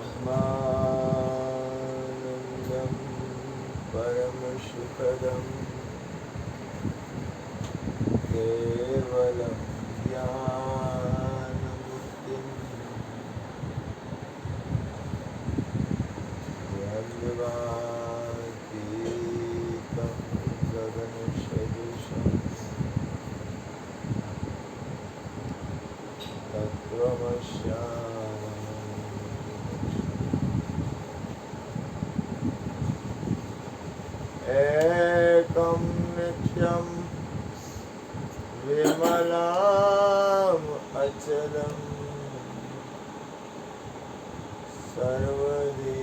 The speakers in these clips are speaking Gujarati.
ब्रह्मानन्दं परमसुखदं केवलं ज्ञानमुक्तिं द्वन्द्वातीतं गगनसदृशं तत्त्वमस्यामि एकं नित्यं विमलम् अचलं सर्वदि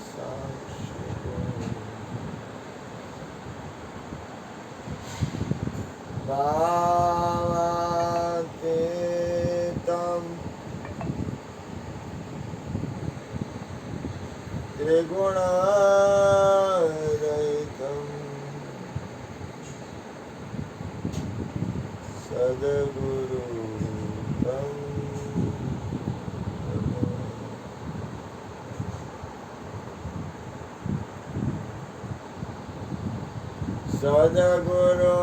साक्षिणं भावातीतं त्रिगुणरहितं सद्गुरु तं सद्गुरु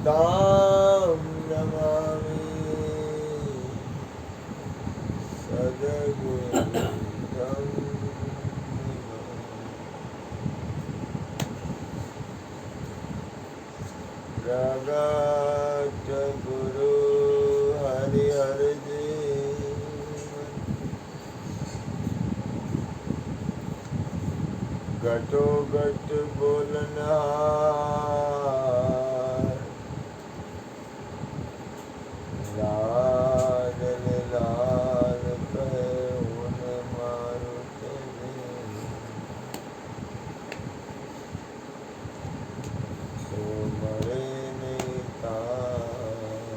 तं नमामि सद्गुरु तं प्रगट गुरु हरिहर जीवन घटो घट बोलनहार लाल लाल करुण मारुत तो मरे नहीं तार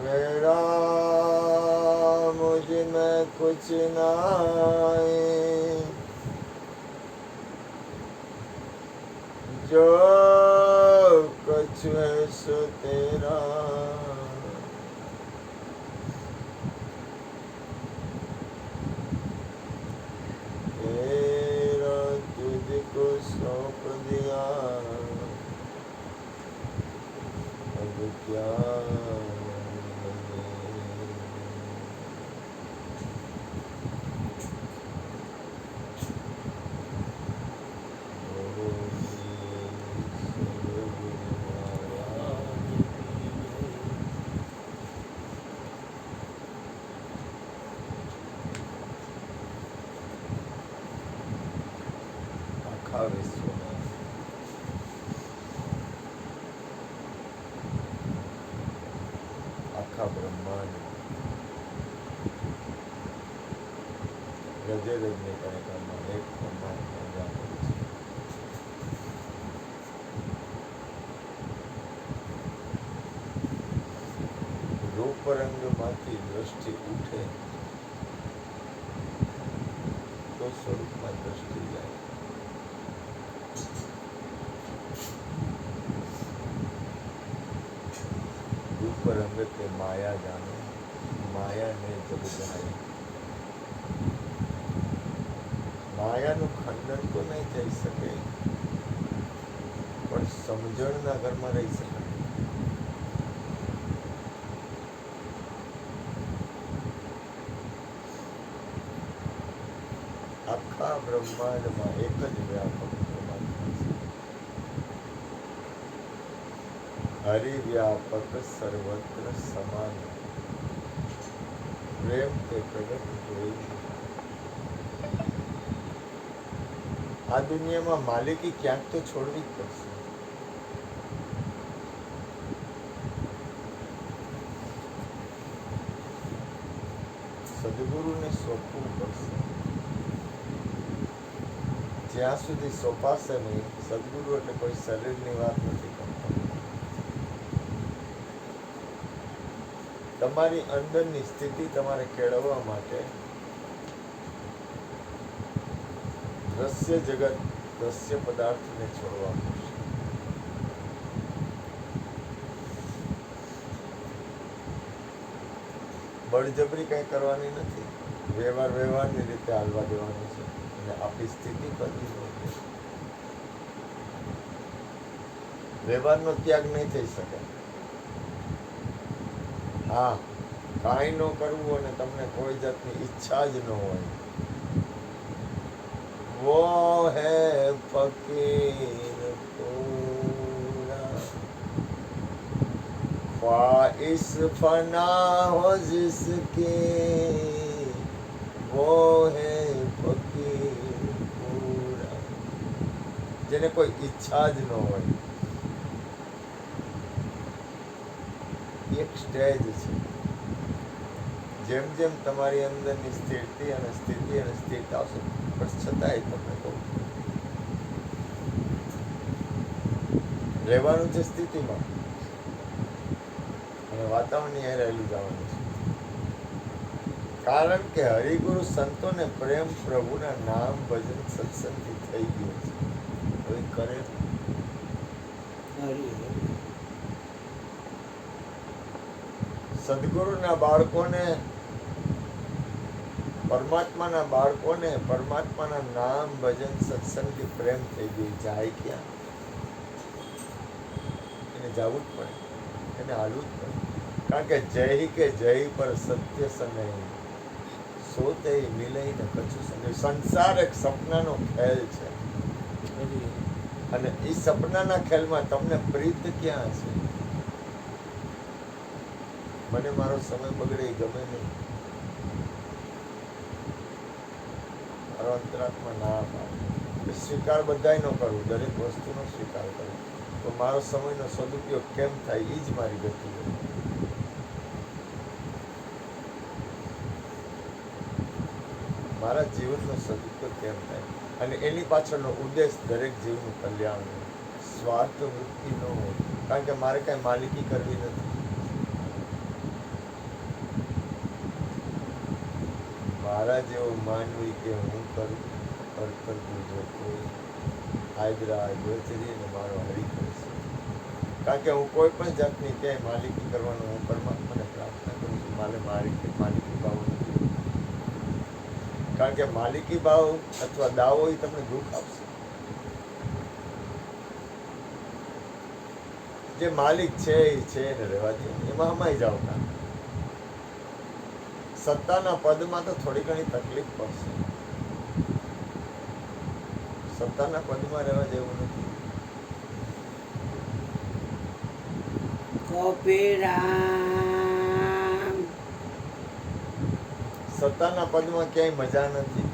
मेरा मुझ में कुछ नाई जो कुछ है सो तेरा तेरा तुझको सौंप दिया अब क्या આખા વિશ્વમાં આખા બ્રહ્માંડ હૃદય રજની કાર્યક્રમમાં એક પરમાત્મા જાગે છે. રૂપરંગમાંથી દ્રષ્ટિ ઉઠે તો સ્વરૂપમાં દ્રષ્ટિ જાય. रूपरंग के माया जाने माया ने जब जाए માયાનું ખંડન તો નહીં થઈ શકે પણ સમજણના ઘરમાં રહી શકાય. આખા બ્રહ્માંડમાં એક જ વ્યાપક પરમાત્મા છે. હરિવ્યાપક સર્વત્ર સમાન પ્રેમ તે પ્રગટ હોય. આ દુનિયામાં માલિકી ક્યાંક તો છોડવી જ પડશે. સદગુરુને સોંપવું પડશે. જ્યાં સુધી સોંપાશે નહીં, સદગુરુ એટલે કોઈ શરીરની વાત નથી કરતા. તમારી અંદરની સ્થિતિ તમારે કેળવવા માટે દ્રશ્ય જગત દ્રશ્ય પદાર્થને છોડવા પડશે. બળજબરી કઈ કરવાની નથી. વ્યવહારની રીતે હાલવા દેવાનું છે અને આપણી સ્થિતિ બદલી નથી. વ્યવહારનો ત્યાગ નહીં થઈ શકે. હા, કાંઈ ન કરવું અને તમને કોઈ જાતની ઈચ્છા જ ન હોય, वो है फकीर पूरा, ख्वाहिश फना हो जिसकी, वो है फकीर पूरा. જેને કોઈ ઈચ્છા જ ન હોય, એક સ્ટેજ છે. જેમ જેમ તમારી અંદરની સ્થિતિ અને સ્થિરતા આવશે, પણ છતાંય તમને કહું, રહેવાનું છે સ્થિતિમાં અને વાતાવરણની હારે રહેલું જવાનું છે. કારણ કે હરિગુરુ સંતોને પ્રેમ પ્રભુના નામ ભજન સત્સંગથી થઈ ગયો છે. હવે કરે સદગુરુના બાળકોને, પરમાત્માના બાળકોને પરમાત્માના નામ ભજન સત્સંગથી પ્રેમ થઈ ગયું. જાય ક્યાં? એને જવું જ પડે, એને હાલવું જ પડે. કારણ કે જય કે જય પર સત્ય સનય, સોતે મિલય ને કછું સંજય. સંસાર એક સપનાનો ખેલ છે અને એ સપનાના ખેલમાં તમને પ્રીત ક્યાં છે? મને મારો સમય બગડે એ ગમે નહીં. મારો અંતરાત્મા ના પાડે. સ્વીકાર બધાય ન કરવું, દરેક વસ્તુનો સ્વીકાર કરવો, તો મારો સમયનો સદુપયોગ કેમ થાય એ જ મારી ગતિ છે. મારા જીવનનો સદુપયોગ કેમ થાય અને એની પાછળનો ઉદ્દેશ દરેક જીવનું કલ્યાણ હોય, સ્વાર્થ વૃત્તિ ન હોય. કારણ કે મારે કાંઈ માલિકી કરવી નથી. મારા જેવો માનવી કે હું કરું જો કોઈ હાજરા ગોચરી અને મારો હરી કરશે. કારણ કે હું કોઈ પણ જાતની ક્યાંય માલિકી કરવાનું હું પરમાત્માને પ્રાર્થના કરું છું. મારે માલિકી ભાવ નથી. કારણ કે માલિકી ભાવ અથવા દાવો એ તમને દુઃખ આપશે. જે માલિક છે એ છે ને રહેવા દે, એમાં અમાઈ જાવ. ના, સત્તાના પદમાં તો થોડી ઘણી તકલીફ પડશે. સત્તાના પદમાં રહેવા જેવું નથી. સત્તાના પદમાં ક્યાંય મજા નથી.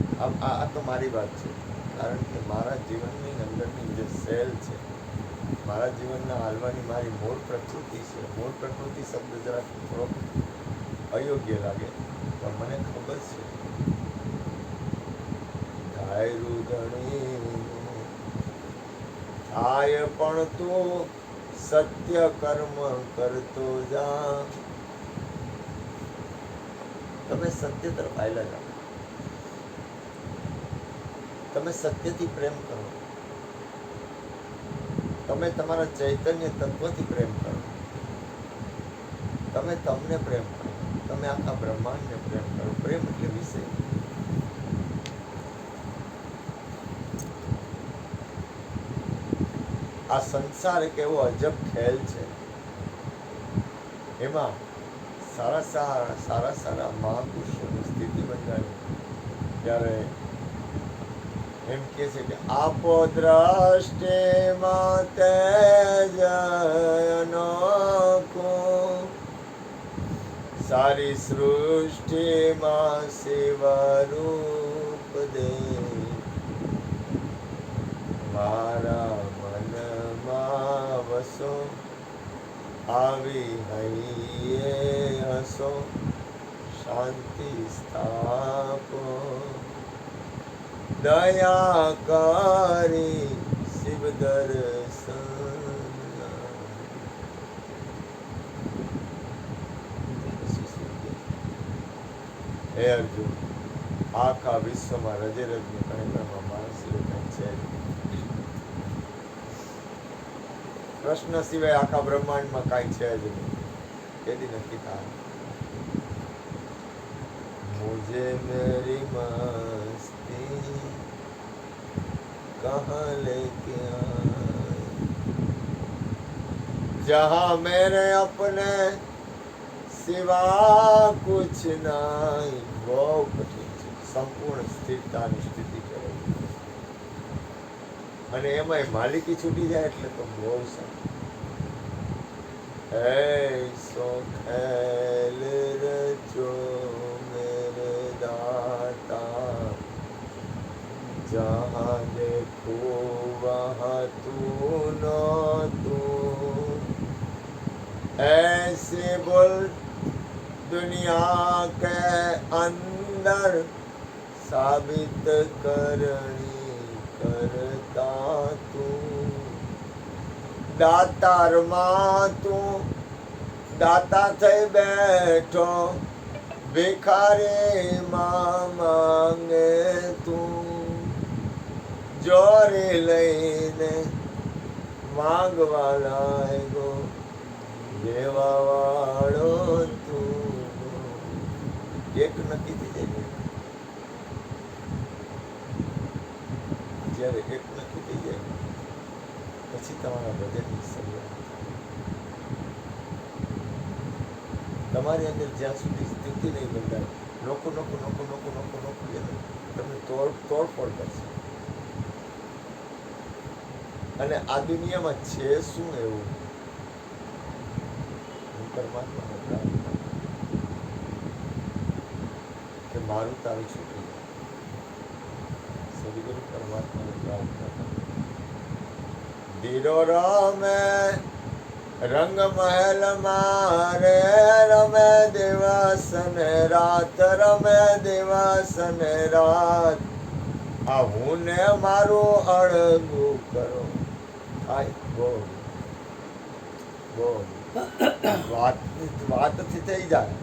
આ તો મારી વાત છે. કારણ કે મારા જીવનની અંદરની જે સેલ છે, મારા જીવનના હાલવાની મારી મૂળ પ્રકૃતિ છે. મૂળ પ્રકૃતિ શબ્દ જરા થોડો અયોગ્ય લાગે, પણ મને ખબર છે. ધાયરું ધણી થાય પણ તું સત્ય કર્મ કરતો જા. તમે સત્ય તરફ આવેલા જાઓ. તમે સત્યથી પ્રેમ કરો. તમે તમારા ચૈતન્ય તત્વથી પ્રેમ કરો. તમે તમને પ્રેમ કરો. તમે આખા બ્રહ્માંડને પ્રેમ કરો. પ્રેમ એટલે વિષય. આ સંસાર એક એવો અજબ ખેલ છે. એમાં સારા મહાપુરુષોની સ્થિતિ બંધાણી ત્યારે એમ કે છે કે આપો દ્રષ્ટે માં તેજ અનોખો, સારી સૃષ્ટિમાં શિવરૂપ દે, મારા મનમાં વસો, આવી હૈયે હસો, શાંતિ સ્થાપો, દયા કરી શિવ દર્શન. હે અર્જુન, આખા વિશ્વમાં રજે રજની કણકણમાં માણસ સિવાય કંઈ છે જ નહીં. કૃષ્ણ સિવાય આખા બ્રહ્માંડમાં કાંઈ છે જ નહીં. કેદી નક્કી થાય? मुझे मेरी मस्ती कहाँ लेके आए, जहाँ मेरे अपने सिवा कुछ नहीं. બહુ કઠિન છે સંપૂર્ણ સ્થિરતાની સ્થિતિ કહેવાય. અને એમાંય માલિકી છૂટી જાય એટલે તો બહુ સારું. ऐसो खेल रचो मेरे दाता, जहाँ देखो वहाँ तू न तू. ऐसे बोल दुनिया के अंदर साबित करनी करता तू. દાતારમાં તું દાતા થઈ બેઠો, ભિખારીમાં માંગે તું. જોરી લઈને માંગવા લાગ્યો, દેવા વાળો તું. એક નક્કી થઈ જાય. જ્યારે એક નક્કી થઈ જાય પછી તમારા ભજનની શરૂઆત. તમારી અંદર જ્યાં સુધી સ્થિતિ નહીં બંધાય, નોખું નોખું નોખું નોખું નોખું નોખું તમને તોડફોડ કરશે. અને આ દુનિયામાં છે શું એવું? હું પરમાત્માને પ્રાર્થના કે મારું તારું છૂટી જાય. સદગુરુ પરમાત્માને પ્રાર્થના ધીરો રમે રંગ મહેલ મારે, રમે દિવસ ને રાત, રમે દિવસ ને રાત. આ હું ને મારું અળગું કરો. બોલ બોલ વાતથી થઈ જાય,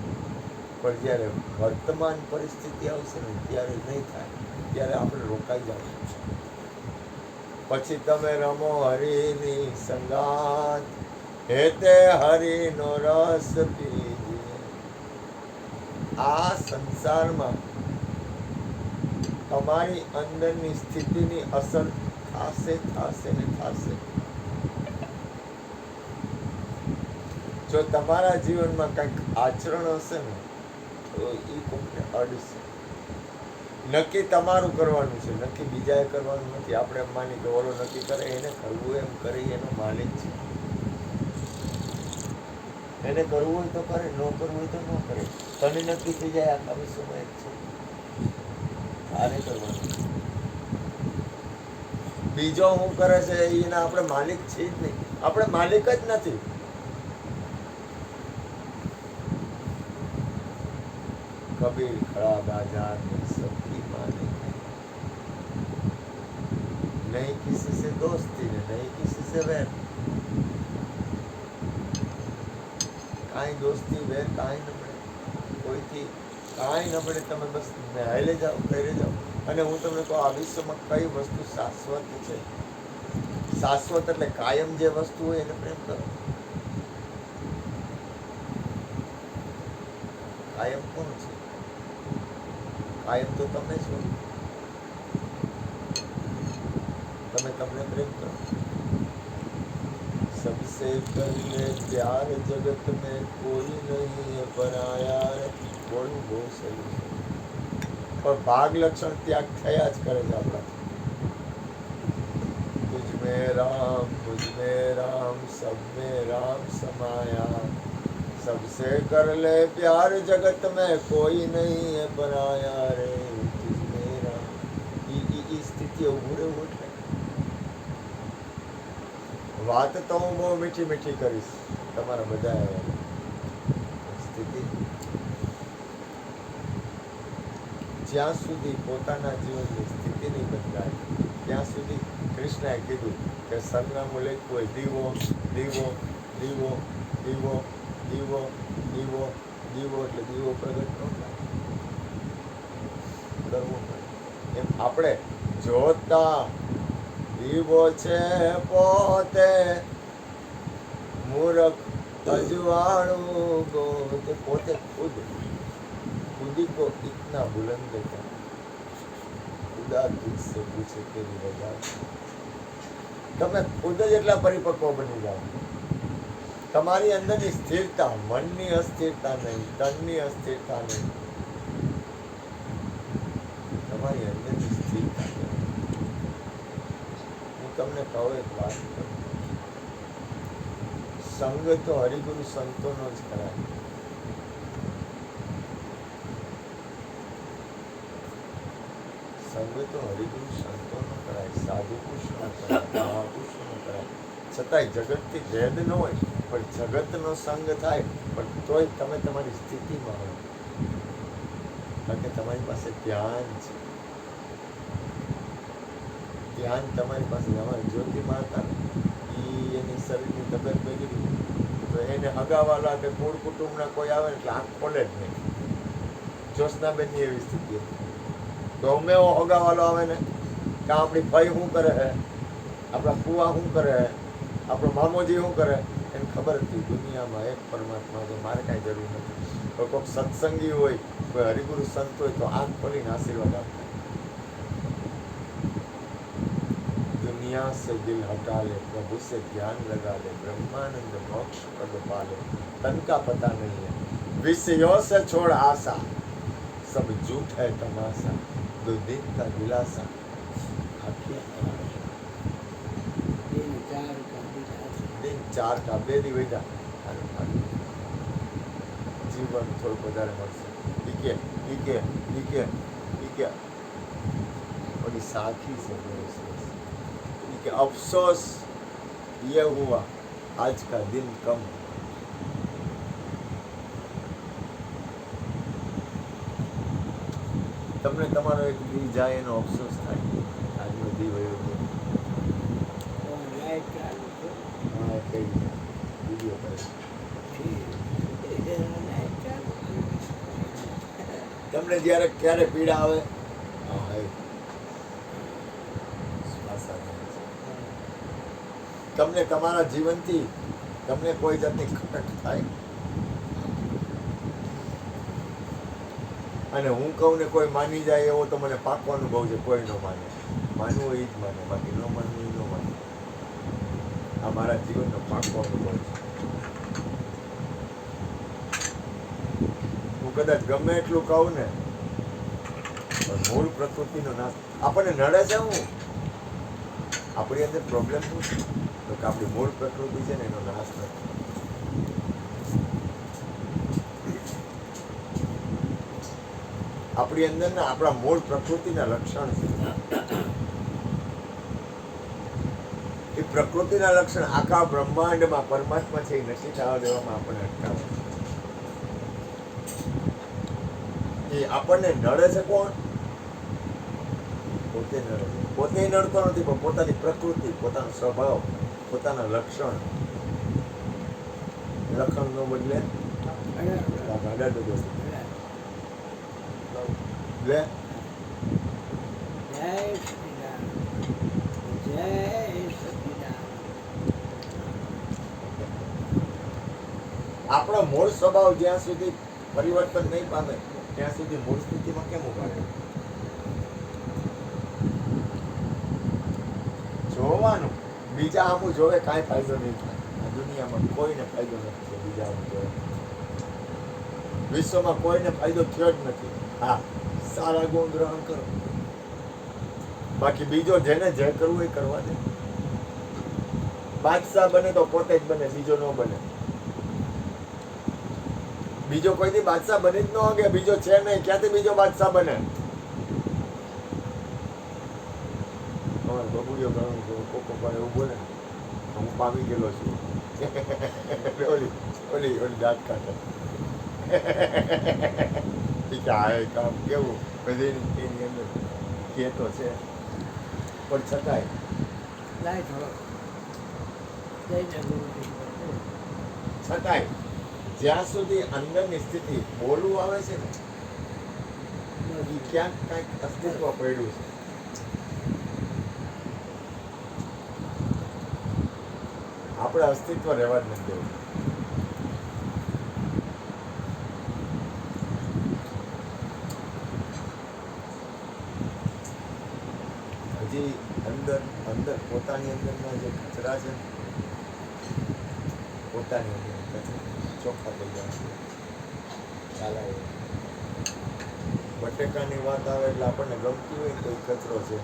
પણ જ્યારે વર્તમાન પરિસ્થિતિ આવશે ને ત્યારે નહીં થાય. ત્યારે આપણે રોકાઈ જવું. પછી તમે રમો હરિની સંગાત, હેતે હરિનો રસ પીજે. આ સંસારમાં તમારી અંદરની સ્થિતિની અસર થશે ને થશે. જો તમારા જીવનમાં કંઈક આચરણ હશે ને તો એ કોઈને અડશે. નક્કી તમારું કરવાનું છે, નક્કી બીજાએ કરવાનું નથી. આપણે એમ માની કે ઓલો નક્કી કરે એને કરવું, એમ કરે એનો માલિક છે. એને કરવું હોય તો કરે, ન કરવું હોય તો ન કરે. તને નક્કી થઈ જાય આખા વિશ્વમાં એક છે, આને કરવાનું. બીજો હું કરે છે એના આપણે માલિક છે જ નહીં. આપણે માલિક જ નથી. કબીર ખડા બાजार में सबकी मालिक है, नहीं किसी से दोस्ती ने नहीं किसी से वैर. કાંઈ દોસ્તી વેર કાંઈ ન મળે, કોઈથી કાંઈ ન મળે. તમે બસ હાલે જાઓ, ફેરે જાઓ. અને હું તમને કહું, આ વિશ્વમાં કઈ વસ્તુ શાશ્વત છે? શાશ્વત એટલે કાયમ જે વસ્તુ હોય એને પ્રેમ કરો. કાયમ કોણ છે? કાયમ તો તમે છો. તમે તમને પ્રેમ કરો. सबसे पहले प्यार जगत में कोई नहीं है पराया. બોલવું બહુ સહેલું છે, પણ ભાગ લક્ષણ ત્યાગ થયા જ કરે છે આપણા. तुझ में राम मुझ में राम सब में राम समाया. सबसे कर ले प्यार जगत में कोई नहीं है पराया रे. तुझ में राम. ઈ સ્થિતિ ઉભું રહેવું એટલે વાત તો હું બહુ મીઠી મીઠી કરીશ તમારા બધા. સ્થિતિ જ્યાં સુધી પોતાના જીવનની સ્થિતિ નહીં બદલાય ત્યાં સુધી કૃષ્ણએ કીધું કે સરનામું લખ્યું હોય દીવો દીવો દીવો દીવો દીવો દીવો દીવો એટલે દીવો પ્રગટ ન થાય. કરવું પડે. એમ આપણે જોતા દીવો છે પોતે મૂરખ અજવાળું ગોતે. પોતે ખુદી કો ઇતના બુલંદ કર, ખુદા તુજસે પૂછે તેરી વજહ. તમે ખુદ જ એટલા પરિપક્વ બની જાઓ. તમારી અંદરની સ્થિરતા, મનની અસ્થિરતા નહીં, તનની અસ્થિરતા નહીં, તમારી અંદરની સ્થિરતા. હું તમને કહું એક વાત, સંગ તો હરિગુરુ સંતોનો જ કરાય. સંગ તો હરિગુરુ સંતોનો કરાય, સાધુ પુરુષનો કરાય, મહાપુરુષનો કરાય. છતાંય જગતથી ભેદ ન હોય, પણ જગતનો સંગ થાય, પણ તોય તમે તમારી સ્થિતિમાં હોય, કારણ કે તમારી પાસે ધ્યાન છે. ધ્યાન તમારી પાસે. અમારી જ્યોતિમાં હતા ને, એની શરીરની તબિયત બગડી, તો એને હગાવાલા કે કુળ કુટુંબના કોઈ આવે ને એટલે આંખ ખોલે જ નહીં. જ્યોત્સનાબેનની એવી સ્થિતિ હતી. ગમે એવો હગાવાલો આવે ને, કે આપણી ભાઈ શું કરે છે, આપણા ફુવા શું કરે, આપણો મામોજી શું કરે, એને ખબર હતી દુનિયામાં એક પરમાત્મા છે, મારે કાંઈ જરૂર નથી. તો કોઈક સત્સંગી હોય, કોઈ હરિગુરુ સંત હોય, તો આંખ ખોલીને આશીર્વાદ આપતા. दुनिया से दिल हटा ले, प्रभु से ध्यान लगा ले, ब्रह्मानंद मोक्ष पद पाले, तन का पता नहीं है, विषयों से छोड़ आशा, सब झूठ है तमाशा, दो दिन का दिलासा, दिन चार का બે દી વૈધા જીવન થોડું વધારે મળશે. ઓલી સાખી છે कि अफसोस ये हुआ आज का दिन कम. તમને તમારો એક દી જાય એનો અફસોસ થાય. આજનો દી વયો ગયો. હા, કઈ વિડીયો કરે. તમને જ્યારે ક્યારે પીડા આવે, તમને તમારા જીવનથી તમને કોઈ જાતની ખટક થાય, અને હું કહું ને કોઈ માની જાય એવો તો મને પાકો અનુભવ છે. કોઈ ન માને, માનવું હોય એ જ માને, બાકી ન માનવું એ ન માને. આ મારા જીવનનો પાકો અનુભવ છે. હું કદાચ ગમે એટલું કહું ને, પણ મૂળ પ્રકૃતિનો નાશ આપણને નડે છે. હું આપણી અંદર પ્રોબ્લેમ શું છે, તો કે આપણી મૂળ પ્રકૃતિ છે ને એનો નાશ નથી. આપણી અંદરના આપણા મૂળ પ્રકૃતિના લક્ષણ છે. એ પ્રકૃતિના લક્ષણ આખા બ્રહ્માંડમાં પરમાત્મા છે એ નક્કી થવા દેવામાં આપણને અટકાવે. એ આપણને નડે છે કોણ? પોતે નડે છે. પોતે નડતો નથી, પણ પોતાની પ્રકૃતિ, પોતાનો સ્વભાવ, પોતાના લક્ષણ નો બદલે આપણો મૂળ સ્વભાવ જ્યાં સુધી પરિવર્તન નહીં પામે ત્યાં સુધી મૂળ સ્થિતિમાં કેમ ઉભા રહે? જોવાનું, બીજા આમું જોવે કાંઈ ફાયદો નહીં થાય. આ દુનિયામાં કોઈને ફાયદો નથી. બીજા આમું જોવે વિશ્વમાં કોઈને ફાયદો થયો જ નથી. હા, સારા ગુણ ગ્રહણ કરો, બાકી બીજો જેને જે કરવું એ કરવા દે. બાદશાહ બને તો પોતે જ બને, બીજો ન બને. બીજો કોઈથી બાદશાહ બની જ ન હોગે, બીજો છે નહીં, ક્યાંથી બીજો બાદશાહ બને? બબુડીઓ ગણું છું, કોકો પણ એવું બોલે હું પામી ગયેલો છું. ઓલી દાંત કાઢે આ કામ કેવું બધી એની અંદર કહેતો છે, પણ છતાંય જ્યાં સુધી અંદરની સ્થિતિ બોલવું આવે છે ને, એ ક્યાંક કાંઈક અસ્તિત્વ પડ્યું છે. આપણે અસ્તિત્વ રહેવા જ નથી દેવું. હજી અંદર અંદર પોતાની અંદરના જે કચરા છે પોતાની અંદર ચોખ્ખા થઈ જાય. ખ્યાલ આવે. બટેકાની વાત આવે એટલે આપણને ગમતી હોય તો એ કચરો છે.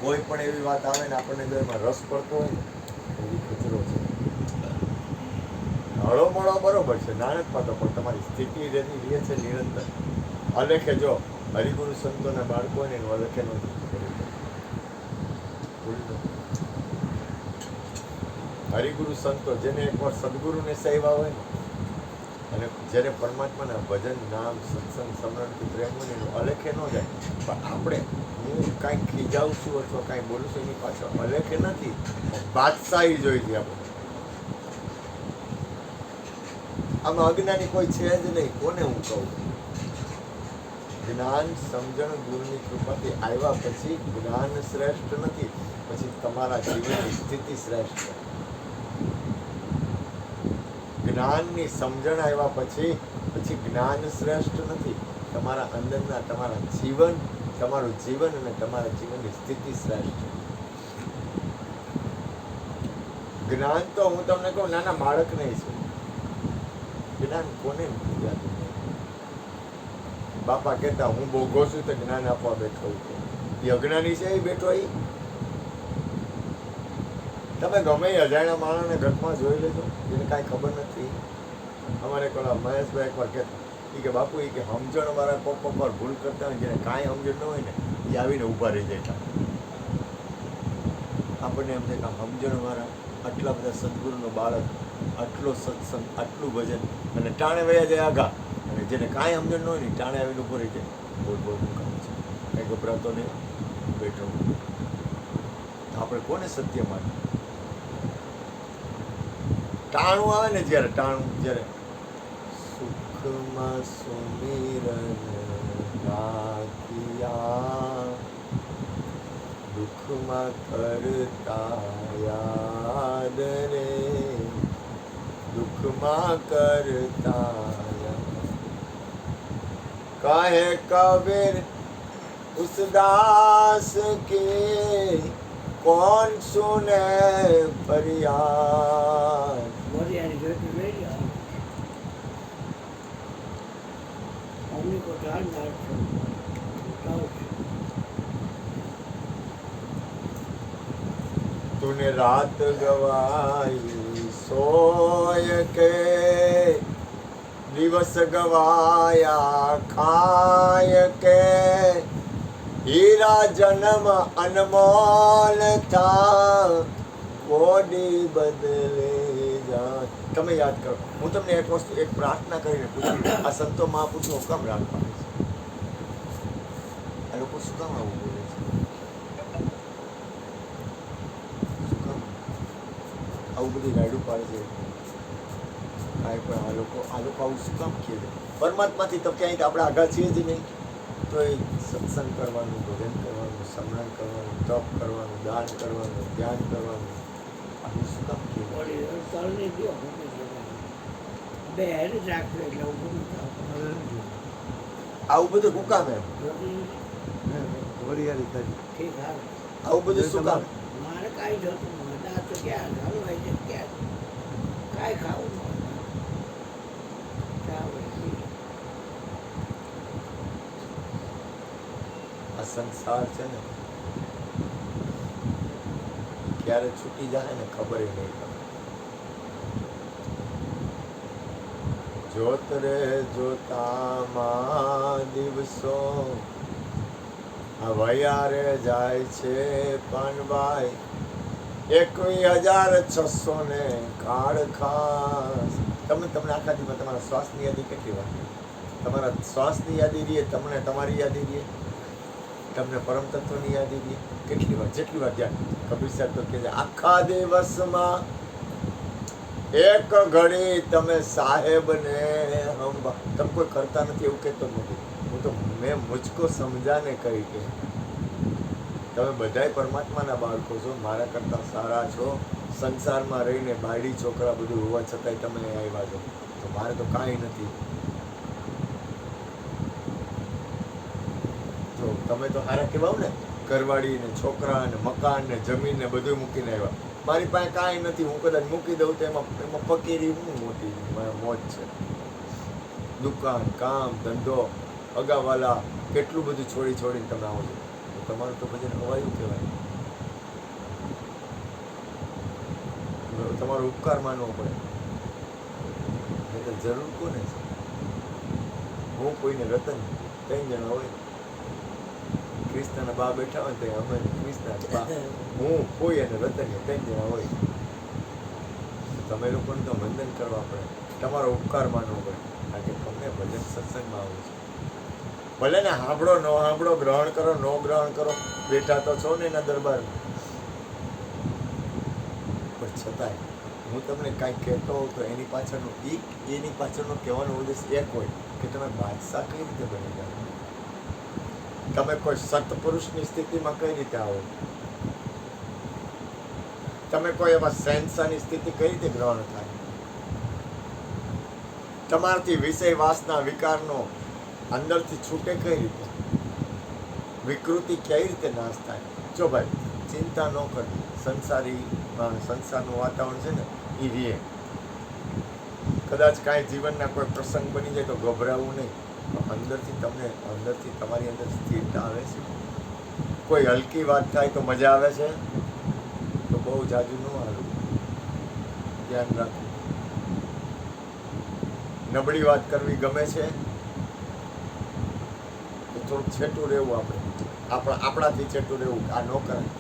કોઈ પણ એવી વાત આવે ને આપણને જો એમાં રસ પડતો હોય ને તો એ કચરો છે. હળોમળો બરોબર છે, ના નથી પાડતો, પણ તમારી સ્થિતિ રહેતી રહે છે નિરંતર. અલેખે જો હરિગુરુ સંતોના બાળકો ને એનું અલેખે નથી. હરિગુરુ સંતો જેને એકવાર સદગુરુને સેવા હોય ને અને જ્યારે પરમાત્માના ભજન નામ સત્સંગ સમરણથી પ્રેમ હોય ને એનું અલેખે ન જાય. પણ આપણે હું કાંઈક ખીજાવું છું અથવા કાંઈ બોલું છું એની પાછળ અલેખે નથી, બાદશાહી જોઈ છે આપણે. આમાં અજ્ઞાની કોઈ છે જ નહીં. કોને હું કહું? જ્ઞાન સમજણ ગુરુની કૃપાથી આવ્યા પછી જ્ઞાન શ્રેષ્ઠ નથી, પછી તમારા જીવનની સ્થિતિ શ્રેષ્ઠ. જ્ઞાનની સમજણ આવ્યા પછી જ્ઞાન શ્રેષ્ઠ નથી, તમારા અંદરના તમારું જીવન અને તમારા જીવનની સ્થિતિ શ્રેષ્ઠ. જ્ઞાન તો હું તમને કહું નાના બાળક નહીં છું. જ્ઞાન કોને નથી યાદ? બાપા કહેતા હું બહુ છું તો જ્ઞાન આપવા બેઠો. એ અજ્ઞાની છે, એ બેઠો. એ તમે ગમે અજાણ્યા માણસને ઘરમાં જોઈ લેજો, એને કાંઈ ખબર નથી. અમારે પેલા મહેશભાઈ એકવાર કહેતા કે બાપુ એ કે સમજણ વાળા કોક વાર ભૂલ કરતા હોય, જેને કાંઈ સમજણ ન હોય ને એ આવીને ઊભા રહી જાય. આપણને એમ થાય કે સમજણ વાળા આટલા બધા સદગુરુનો બાળક, આટલો સત્સંગ, આટલું ભજન, અને ટાણે વયા જાય આઘા. અને જેને કાંઈ સમજણ ન હોય ને ટાણે આવીને ઊભો રહી જાય. બોલ બોલ કામ છે, કાંઈ ગભરાતો નહીં, બેઠો. આપણે કોને સત્ય માને? ટાણું આવે ને જ્યારે સુખમાં સુમિરન રાખ્યા, દુઃખમાં કરતા યાદ રે, દુઃખમાં કરતા કહે કબીર ઉસ દાસ કે कौन सुने फरियाद. तूने रात गवाई सोय के, दिवस गवाया खाय के, हीरा जन्म अनमोल था, कोडी बदले જા. તમે યાદ કરો, હું તમને એક વસ્તુ, એક પ્રાર્થના કરીને પૂછું, આ સંતો મહાપુરુષો કેમ રાગ પાડે છે? આ લોકો શું કામ આવું બોલે છે? શું કામ આવું બધી રાયડું પાડે છે? કાંઈ પણ આ લોકો આવું શું કામ કહે છે? પરમાત્માથી તો ક્યાંય આપણે આઘા છીએ જ નહીં. તો એ સત્સંગ કરવાનું, ભજન કરવાનું, સ્મરણ કરવાનું, તપ કરવાનું, દાન કરવાનું, ધ્યાન કરવાનું, આવું શું કામ કહે? આવું બધું શું કામ? એમ આવું બધું શું કામ? મારે કાંઈ જતું ક્યાં કાંઈ ખાવું આ સંસાર છે ને ક્યારે છૂટી જાય ને ખબર નહીં પડે. જોત રે જોતામાં દિવસો વયા રે જાય છે પાનભાઈ, 21,600 ને કાળ ખાસ. તમને આખા દિવસમાં તમારા શ્વાસની યાદી કેટલી વાર? તમારા શ્વાસની યાદી રહીએ, તમને તમારી યાદી રહીએ, તમને પરમ તત્વની યાદી રહીએ. કેટલી વાર? જેટલી વાર ધ્યાન. કબીર સાહેબ તો કહે છે આખા દિવસમાં એક ઘડી તમે સાહેબને તમે કોઈ કરતા નથી એવું કહેતો જ નથી. હું તો મેં મુજકો સમજાને કહી કે તમે બધાય પરમાત્માના બાળકો છો, મારા કરતાં સારા છો. સંસારમાં રહીને બાયડી છોકરા બધું હોવા છતાંય તમે આવ્યા છો, તો મારે તો કાંઈ નથી. તો તમે તો સારા કહેવાવ ને, ઘરવાળી ને છોકરા ને મકાન ને જમીન ને બધું મૂકીને આવ્યા. મારી પાસે કાંઈ નથી, હું કદાચ મૂકી દઉં તો એમાં ફકીરી હું મોટી મોજ છે. દુકાન, કામ, ધંધો, અગાવાલા કેટલું બધું છોડીને તમે આવો છો, તો તમારું તો ભજન હવાયું કહેવાય. તમારો ઉપકાર માનવો પડે. એ તો જરૂર કોને છે? હું કોઈને રતન 3 જણા હોય, ક્રિષ્નાના બા બેઠા હોય તો અમે ક્રિષ્ના બા, હું કોઈ અને રતન 3 જણા હોય. તમે લોકોને તો વંદન કરવા પડે, તમારો ઉપકાર માનવો પડે, કારણ કે તમને ભજન સત્સંગમાં આવું છે. ભલે ને સાંભળો ન સાંભળો, ગ્રહણ કરો ન ગ્રહણ કરો, બેઠા તો છો ને એના દરબારમાં. પણ છતાંય હું તમને કાંઈક કહેતો હોઉં તો એની પાછળનો કહેવાનો ઉદ્દેશ એક હોય કે તમે બાદશાહ કઈ રીતે બની જાઓ, તમે કોઈ સત્પુરુષની સ્થિતિમાં કઈ રીતે આવો, તમે કોઈ એવા શહેનશાહની સ્થિતિ કઈ રીતે ગ્રહણ થાય, તમારાથી વિષય વાસના વિકારનો અંદરથી છૂટે કઈ રીતે, વિકૃતિ કઈ રીતે નાશ થાય. જો ભાઈ ચિંતા ન કરવી, સંસારનું વાતાવરણ છે ને એ રહે. કદાચ કાંઈ જીવનના કોઈ પ્રસંગ બની જાય તો ગભરાવું નહીં. અંદરથી તમારી અંદર સ્થિરતા આવે છે. કોઈ હલકી વાત થાય તો મજા આવે છે, તો બહુ જાજુ ન હાલું, ધ્યાન રાખવું. નબળી વાત કરવી ગમે છે તો થોડુંક છેટું રહેવું, આપણાથી છેટું રહેવું, આ ન કરાય.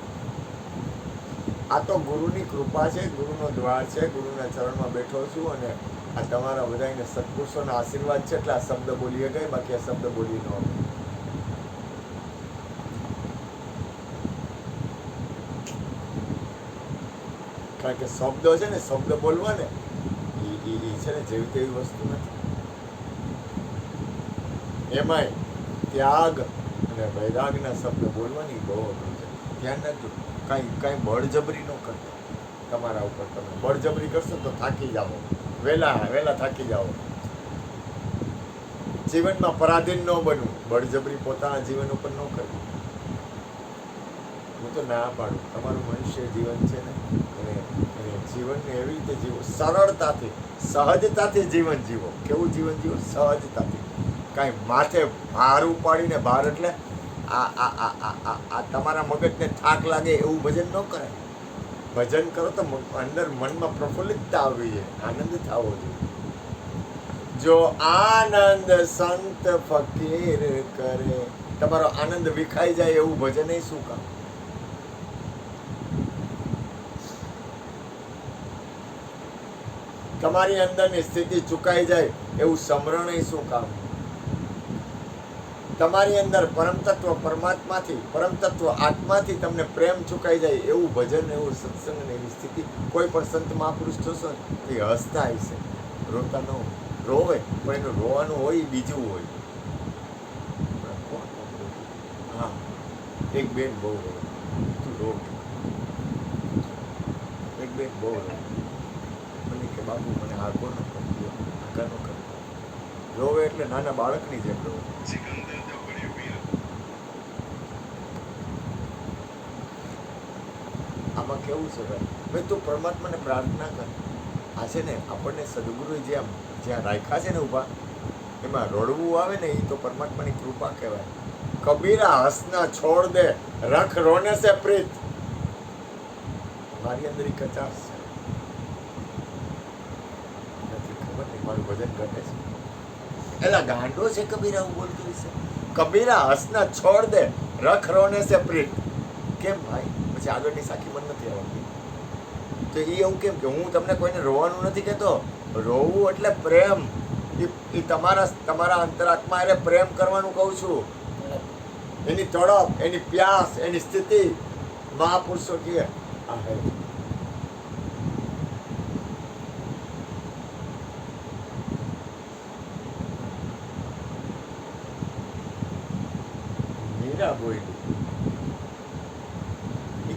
આ તો ગુરુની કૃપા છે, ગુરુનો દ્વાર છે, ગુરુના ચરણમાં બેઠો છું અને આ તમારા બધાને સત્પુરુષોના આશીર્વાદ છે એટલે આ શબ્દ બોલીએ ગઈ, બાકી આ શબ્દ બોલી ન આવે. કારણ કે શબ્દો છે ને, શબ્દ બોલવા ને એ છે ને જેવી તેવી વસ્તુ નથી. એમાંય ત્યાગ અને વૈરાગના શબ્દ બોલવાની બહુ અઘરું છે. ધ્યાન રાખજો, કાંઈ બળજબરી ન કરતો તમારા ઉપર. તમે બળજબરી કરશો તો થાકી જાઓ, વહેલા થાકી જાઓ. જીવનમાં પરાધીન ન બનવું, બળજબરી પોતાના જીવન ઉપર ન કરવી. હું તો ના પાડું, તમારું મનુષ્ય જીવન છે ને એને જીવનને એવી રીતે જીવો, સરળતાથી સહજતાથી જીવન જીવો. કેવું જીવન જીવો? સહજતાથી. કાંઈ માથે ભાર ઉપાડીને, ભાર એટલે આ તમારા મગજને થાક લાગે એવું ભજન ન કરાય. ભજન કરો તો અંદર મનમાં પ્રફુલ્લિતતા આવવી જોઈએ, આનંદ થવો જોઈએ. જો આનંદ સંત ફકીર કરે, તમારો આનંદ વિખાઈ જાય એવું ભજન એ શું કામ? તમારી અંદરની સ્થિતિ ચુકાઈ જાય એવું સમરણ એ શું કામ? તમારી અંદર પરમ તત્વ પરમાત્માથી, પરમ તત્વ આત્માથી તમને પ્રેમ ચુકાઈ જાય એવું ભજન, એવું સત્સંગ ને એવી સ્થિતિ. કોઈ પણ સંત મહાપુરુષ જોશો તો એ હસતા હશે, રોતા ન હોય. રોવે પણ એનું રોવાનું હોય બીજું હોય. હા, એક બેન બહુ રોવે, તું રો. એક બેન બહુ રોવે, મને કે બાપુ મને આગો ન કરજો, આગા ન કરજો. રોવે એટલે નાના બાળકની જેમ રોવે. આમાં કેવું છે ભાઈ, તું પરમાત્માને પ્રાર્થના કર. આ છે ને આપણને સદગુરુએ જ્યાં રાખ્યા છે ને ઊભા, એમાં રડવું આવે ને એ તો પરમાત્માની કૃપા કહેવાય. કબીરા હસના છોડ દે, રખ રોને સે પ્રીત. મારી અંદર કચાશ છે, નથી ખબર નહીં, મારું ભજન ઘટે છે. એલા ગાંડો છે કબીરા, હું બોલતું છે. કબીરા હસના છોડ દે, રખ રોને સે પ્રીત. કેમ ભાઈ? પછી આગળની સાખી મને નથી આવડતી. તો એ એવું કેમ કે હું તમને કોઈને રોવાનું નથી કહેતો. રોવું એટલે પ્રેમ. એ તમારા અંતરાત્મા એટલે પ્રેમ કરવાનું કહું છું. એની તડપ, એની પ્યાસ, એની સ્થિતિ મહાપુરુષો કહે આ હે. મીરા બોલી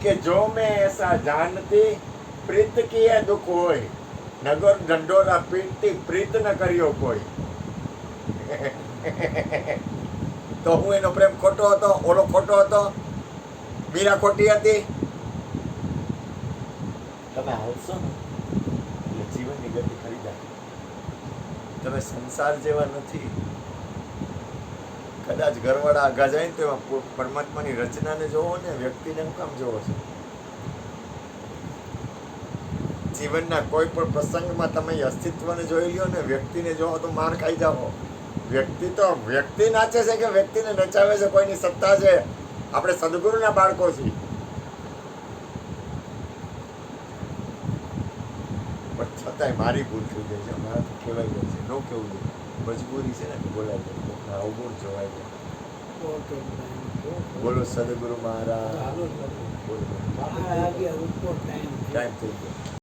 કે જો મેં એસા જાનતી પ્રીત કિયે દુઃખ હોય નગર ઢંઢોરા પીટતી પ્રીત ન કર્યો કોઈ તો હું એનો પ્રેમ ખોટો હતો, ઓલો ખોટો હતો, મીરા ખોટી હતી. તમે હાલશો ને એટલે જીવનની ગતિ ખરી જાય. તમે સંસાર જેવા નથી. કદાચ ઘરવાળા આગા જાય ને તો એમાં પરમાત્માની રચનાને જોવો ને, વ્યક્તિને હું કામ જોવો છો? જીવનના કોઈ પણ પ્રસંગમાં તમે અસ્તિત્વને જોઈ લ્યો ને, વ્યક્તિને જોવો તો માર ખાઈ જાઓ. વ્યક્તિ નાચે છે કે વ્યક્તિને નચાવે છે, કોઈની સત્તા છે? આપણે સદગુરુના બાળકો છીએ. પણ છતાંય મારી ભૂલ થઈ જાય છે, મારાથી કહેવાય જાય છે. ન કેવું જોઈએ, મજબૂરી છે ને, બોલાય જાય, અવગુણ જોવાય જાય. બોલો સદગુરુ મહારાજ. ચાલો, ચાલો. બોલો. આ આગે ઉપર ટાઈમ ટાઈમ થઈ ગયો.